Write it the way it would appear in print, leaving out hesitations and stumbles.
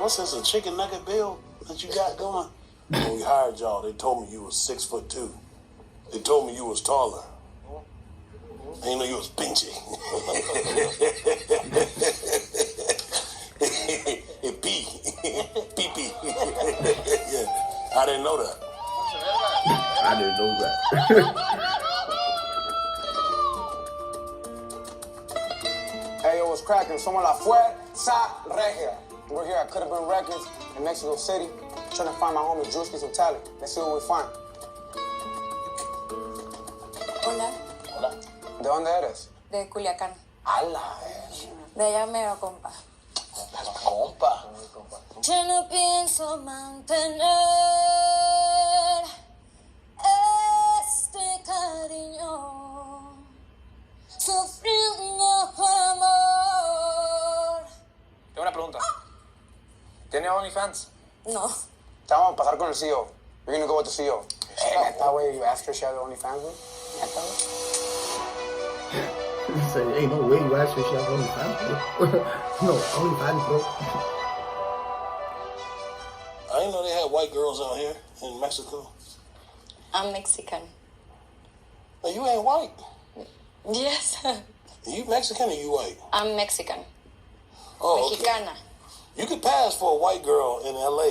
What's this, a chicken nugget bill that you got going? When we hired y'all, they told me you was 6'2". They told me you was taller. They didn't know you was pinchy. Pee. Pee. Yeah, I didn't know that. I didn't know that. Hey, yo, what's cracking? Somos La Fuerza Regia. We're here at Could Have Been Records in Mexico City, trying to find my homie Drewski some talent. Let's see what we find. Hola, Hola. ¿De dónde eres? de Culiacán. ¡Hala! De allá mero, compa. Compa. Yo no pienso mantener este cariño, sufriendo amor. Tengo una pregunta. ¿Tiene OnlyFans? No, Te vamos a pasar con el CEO. You're gonna go with the CEO. Hey, neta, güey, you asked her if she had OnlyFans, güey? Neta, güey. He said, ain't no way you asked me if she has OnlyFans, bro. No, OnlyFans, bro. I didn't know they had white girls out here in Mexico. I'm Mexican. Now, you ain't white. Yes, You Mexican or you white? I'm Mexican. Oh, okay. Mexicana. You could pass for a white girl in L.A.